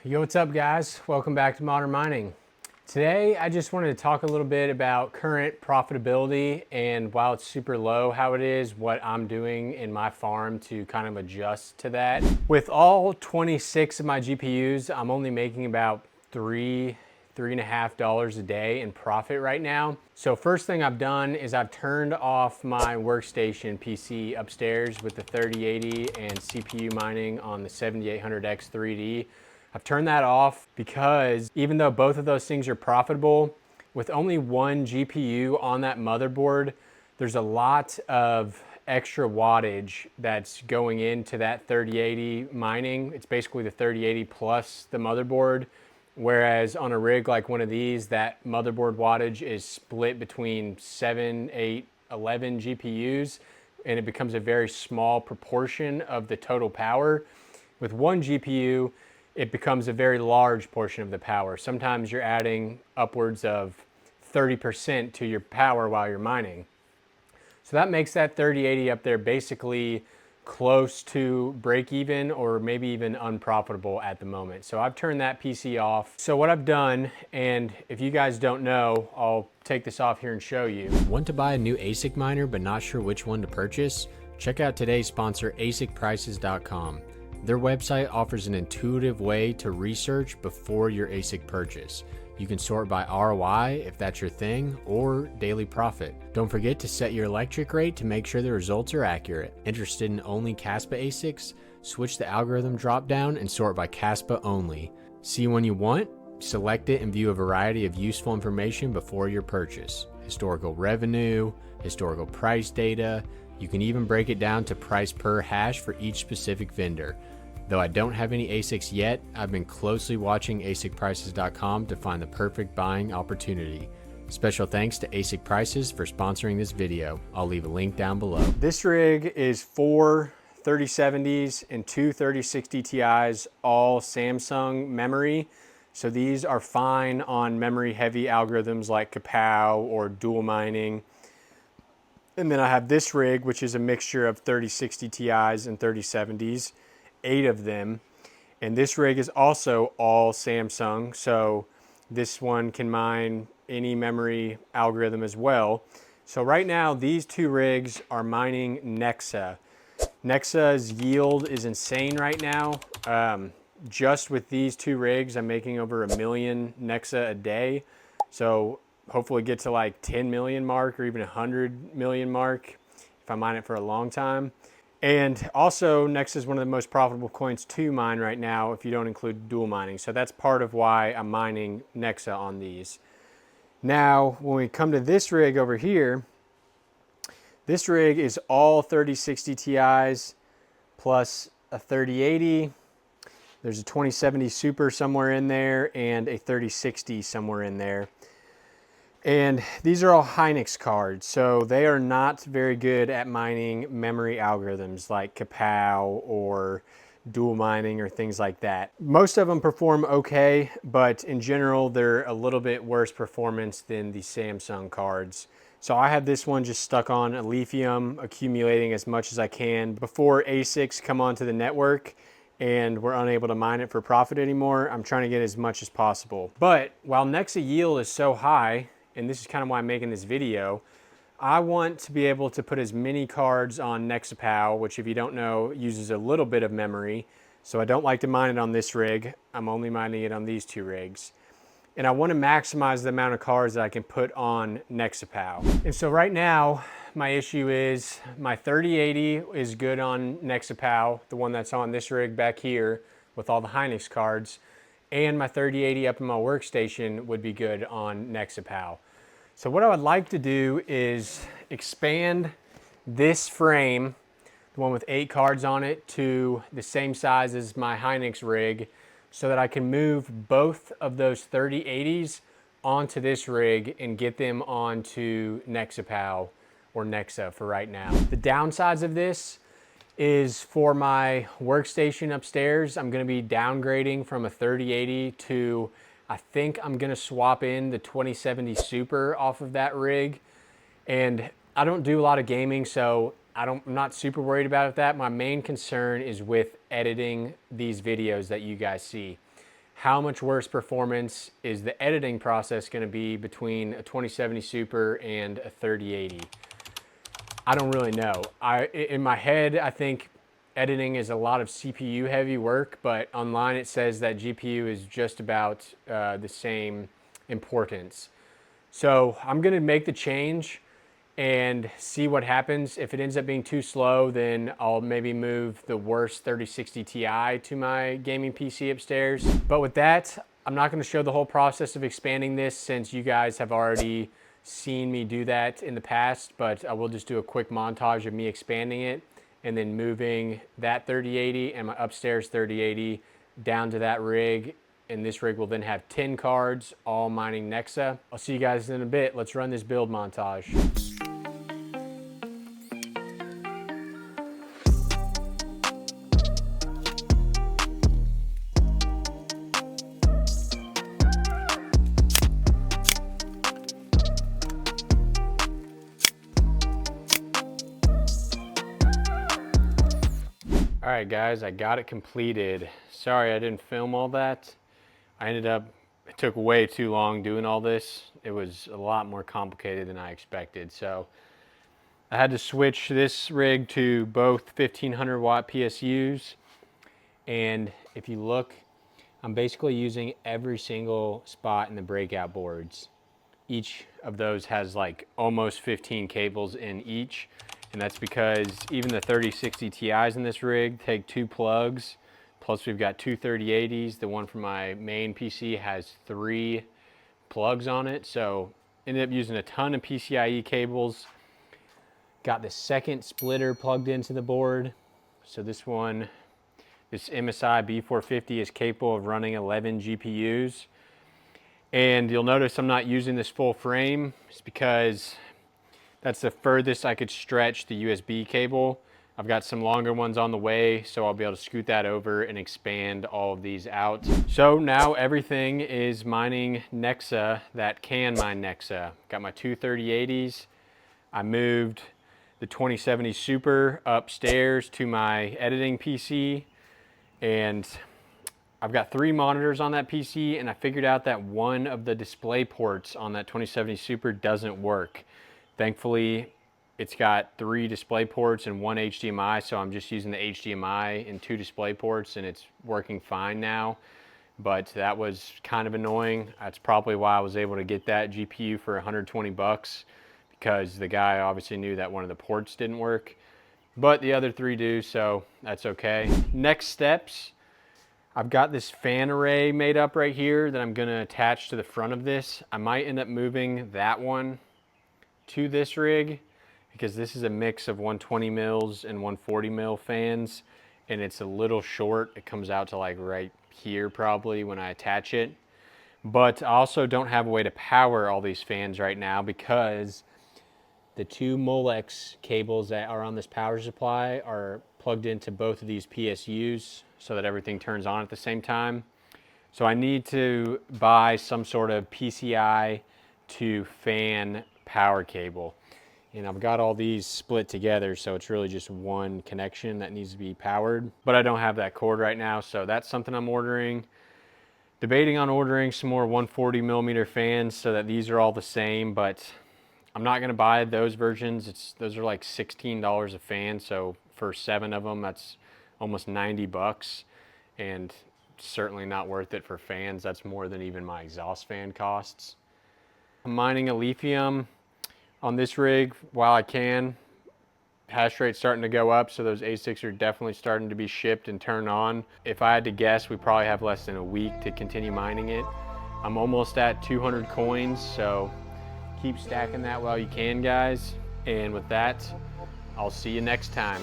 Yo, what's up guys? Welcome back to Modern Mining. Today I just wanted to talk a little bit about current profitability and while it's super low, how it is, what I'm doing in my farm to kind of adjust to that. With all 26 of my GPUs, I'm only making about $3.50 a day in profit right now. So first thing I've done is I've turned off my workstation PC upstairs with the 3080 and CPU mining on the 7800X 3D. I've turned that off because even though both of those things are profitable, with only one GPU on that motherboard, there's a lot of extra wattage that's going into that 3080 mining. It's basically the 3080 plus the motherboard. Whereas on a rig like one of these, that motherboard wattage is split between 7, 8, 11 GPUs, and it becomes a very small proportion of the total power. With one GPU, it becomes a very large portion of the power. Sometimes you're adding upwards of 30% to your power while you're mining. So that makes that 3080 up there basically close to break even or maybe even unprofitable at the moment. So I've turned that PC off. So what I've done, and if you guys don't know, I'll take this off here and show you. Want to buy a new ASIC miner but not sure which one to purchase? Check out today's sponsor, ASICprices.com. Their website offers an intuitive way to research before your ASIC purchase. You can sort by ROI if that's your thing, or daily profit. Don't forget to set your electric rate to make sure the results are accurate. Interested in only Caspa ASICs? Switch the algorithm drop down and sort by Caspa only. See one you want? Select it and view a variety of useful information before your purchase. Historical revenue, historical price data. You can even break it down to price per hash for each specific vendor. Though I don't have any ASICs yet, I've been closely watching ASICprices.com to find the perfect buying opportunity. Special thanks to ASIC Prices for sponsoring this video. I'll leave a link down below. This rig is 4 3070s and 2 3060 Ti's, all Samsung memory. So these are fine on memory heavy algorithms like Kapow or dual mining. And then I have this rig, which is a mixture of 3060 Ti's and 3070s, 8 of them. And this rig is also all Samsung. So this one can mine any memory algorithm as well. So right now, these two rigs are mining Nexa. Nexa's yield is insane right now. Just with these two rigs, I'm making over 1 million Nexa a day. So hopefully get to like 10 million mark or even 100 million mark if I mine it for a long time. And also Nexa is one of the most profitable coins to mine right now if you don't include dual mining. So that's part of why I'm mining Nexa on these. Now, when we come to this rig over here, this rig is all 3060 Ti's plus a 3080. There's a 2070 Super somewhere in there and a 3060 somewhere in there. And these are all Hynix cards, so they are not very good at mining memory algorithms like Kapow or dual mining or things like that. Most of them perform okay, but in general, they're a little bit worse performance than the Samsung cards. So I have this one just stuck on Alephium, accumulating as much as I can before ASICs come onto the network and we're unable to mine it for profit anymore. I'm trying to get as much as possible. But while Nexa yield is so high, and this is kind of why I'm making this video, I want to be able to put as many cards on Nexapow, which if you don't know, uses a little bit of memory. So I don't like to mine it on this rig. I'm only mining it on these two rigs. And I want to maximize the amount of cards that I can put on Nexapow. And so right now, my issue is my 3080 is good on Nexapow, the one that's on this rig back here with all the Hynix cards. And my 3080 up in my workstation would be good on Nexapow. So what I would like to do is expand this frame, the one with 8 cards on it, to the same size as my Hynix rig so that I can move both of those 3080s onto this rig and get them onto Nexapow or Nexa for right now. The downsides of this is for my workstation upstairs, I'm gonna be downgrading from a 3080 to, I think I'm gonna swap in the 2070 Super off of that rig. And I don't do a lot of gaming, so I'm not super worried about that. My main concern is with editing these videos that you guys see. how much worse performance is the editing process going to be between a 2070 Super and a 3080? I don't really know. In my head, I think editing is a lot of CPU heavy work, but online it says that GPU is just about the same importance. So I'm gonna make the change and see what happens. If it ends up being too slow, then I'll maybe move the worst 3060 Ti to my gaming PC upstairs. But with that, I'm not gonna show the whole process of expanding this since you guys have already seen me do that in the past, but I will just do a quick montage of me expanding it and then moving that 3080 and my upstairs 3080 down to that rig. And this rig will then have 10 cards, all mining Nexa. I'll see you guys in a bit. Let's run this build montage. All right, guys, I got it completed. Sorry I didn't film all that. It took way too long doing all this. It was a lot more complicated than I expected. So I had to switch this rig to both 1500 watt PSUs. And if you look, I'm basically using every single spot in the breakout boards. Each of those has like almost 15 cables in each. And that's because even the 3060 Ti's in this rig take 2 plugs. Plus we've got two 3080s. The one from my main PC has 3 plugs on it. So ended up using a ton of PCIe cables. Got the second splitter plugged into the board. So this MSI B450 is capable of running 11 GPUs. And you'll notice I'm not using this full frame. It's because that's the furthest I could stretch the USB cable. I've got some longer ones on the way, so I'll be able to scoot that over and expand all of these out. So now everything is mining Nexa that can mine Nexa. Got my two 3080s. I moved the 2070 Super upstairs to my editing PC, and I've got 3 monitors on that PC, and I figured out that one of the display ports on that 2070 Super doesn't work. Thankfully, it's got 3 display ports and 1 HDMI, so I'm just using the HDMI and 2 display ports, and it's working fine now. But that was kind of annoying. That's probably why I was able to get that GPU for 120 bucks, because the guy obviously knew that one of the ports didn't work. But the other 3 do, so that's okay. Next steps, I've got this fan array made up right here that I'm gonna attach to the front of this. I might end up moving that one to this rig, because this is a mix of 120 mils and 140 mil fans, and it's a little short. It comes out to like right here probably when I attach it. But I also don't have a way to power all these fans right now, because the 2 Molex cables that are on this power supply are plugged into both of these PSUs so that everything turns on at the same time. So I need to buy some sort of PCI to fan power cable. And I've got all these split together, so it's really just one connection that needs to be powered. But I don't have that cord right now, so that's something I'm ordering. Debating on ordering some more 140 millimeter fans so that these are all the same, but I'm not gonna buy those versions. Those are like $16 a fan, so for 7 of them, that's almost 90 bucks. And certainly not worth it for fans. That's more than even my exhaust fan costs. I'm mining Alephium on this rig while I can. Hash rate's starting to go up, so those ASICs are definitely starting to be shipped and turned on. If I had to guess, we probably have less than a week to continue mining it. I'm almost at 200 coins, so keep stacking that while you can, guys. And with that, I'll see you next time.